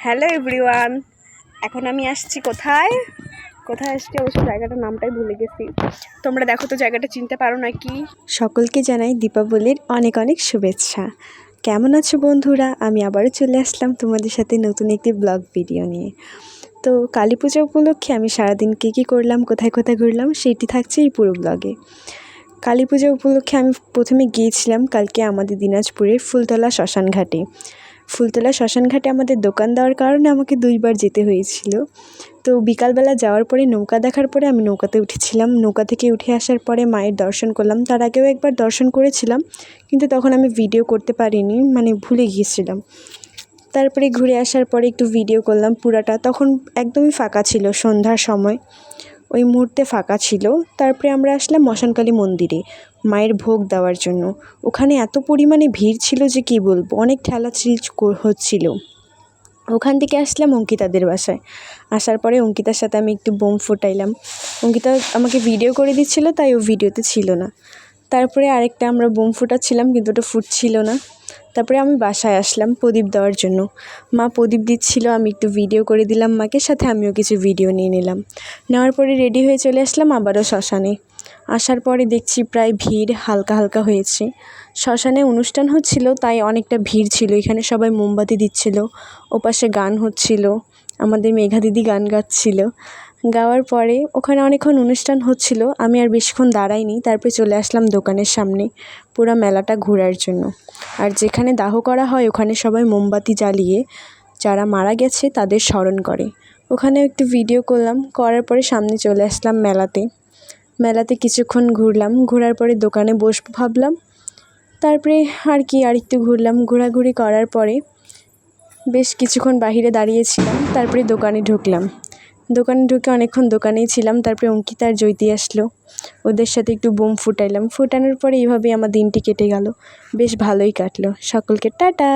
Hello everyone, এখন আমি আসছি কোথায় আসছি অবশ্য জায়গাটার নামটাই ভুলে গেছি। তোমরা দেখো তো জায়গাটা চিনতে পারো নাকি? সকলকে জানাই দীপাবলির অনেক অনেক শুভেচ্ছা। কেমন আছো বন্ধুরা? আমি আবারও চলে আসলাম তোমাদের সাথে নতুন একটি ব্লগ ভিডিও নিয়ে। তো কালী পূজা উপলক্ষে আমি সারাদিন কী করলাম, কোথায় কোথায় ঘুরলাম সেটি থাকছে এই পুরো ব্লগে। কালী পূজা উপলক্ষে আমি প্রথমে গিয়েছিলাম কালকে আমাদের দিনাজপুরের ফুলতলা শ্মশানঘাটে। ফুলতলা শ্মশানঘাটে আমাদের দোকান দেওয়ার কারণে আমাকে 2বার যেতে হয়েছিল। তো বিকালবেলা যাওয়ার পরে নৌকা দেখার পরে আমি নৌকাতে উঠেছিলাম। নৌকা থেকে উঠে আসার পরে মায়ের দর্শন করলাম। তার আগেও একবার দর্শন করেছিলাম, কিন্তু তখন আমি ভিডিও করতে পারিনি, ভুলে গিয়েছিলাম। তারপরে ঘুরে আসার পরে একটু ভিডিও করলাম পুরাটা। তখন একদমই ফাঁকা ছিল, সন্ধ্যার সময় ওই মুহূর্তে ফাঁকা ছিল। তারপরে আমরা আসলাম মশানকালী মন্দিরে মায়ের ভোগ দেওয়ার জন্য। ওখানে এত পরিমাণে ভিড় ছিল যে কী বলবো, অনেক ঠেলাঠেলি হচ্ছিল। ওখান থেকে আসলাম অঙ্কিতাদের বাসায়। আসার পরে অঙ্কিতার সাথে আমি একটু বোম ফুটাইলাম। অঙ্কিতা আমাকে ভিডিও করে দিচ্ছিল, তাই ও ভিডিওতে ছিল না। তারপরে আরেকটা আমরা বোম ফুটাচ্ছিলাম, কিন্তু ওটা ফুটছিল না। তারপরে আমি বাসায় আসলাম প্রদীপ দেওয়ার জন্য। মা প্রদীপ দিচ্ছিল, আমি একটু ভিডিও করে দিলাম মাকে, সাথে আমিও কিছু ভিডিও নিয়ে নিলাম। নেওয়ার পরে রেডি হয়ে চলে আসলাম আবারও শ্মশানে। আসার পরে দেখছি প্রায় ভিড় হালকা হালকা হয়েছে। শ্মশানে অনুষ্ঠান হচ্ছিল, তাই অনেকটা ভিড় ছিল। এখানে সবাই মোমবাতি দিচ্ছিল, ওপাশে গান হচ্ছিল, আমাদের মেঘা দিদি গান গাচ্ছিল। গাওয়ার পরে ওখানে অনেকক্ষণ অনুষ্ঠান হচ্ছিল, আমি আর বেশিক্ষণ দাঁড়াইনি। তারপরে চলে আসলাম দোকানের সামনে পুরো মেলাটা ঘোরার জন্য। আর যেখানে দাহ করা হয় ওখানে সবাই মোমবাতি জ্বালিয়ে যারা মারা গেছে তাদের স্মরণ করে। ওখানে একটু ভিডিও করলাম, করার পরে সামনে চলে আসলাম মেলাতে কিছুক্ষণ ঘুরলাম। ঘোরার পরে দোকানে বসবো ভাবলাম। তারপরে আর একটু ঘুরলাম। ঘোরাঘুরি করার পরে বেশ কিছুক্ষণ বাহিরে দাঁড়িয়েছিলাম। তারপরে দোকানে ঢুকে অনেকক্ষণ দোকানেই ছিলাম। তারপরে অঙ্কিতা আর জ্যোতি আসলো, ওদের সাথে একটু বোম ফুটানোর পরে এইভাবেই আমার দিনটি কেটে গেল। বেশ ভালোই কাটলো। সকলকে টাটা।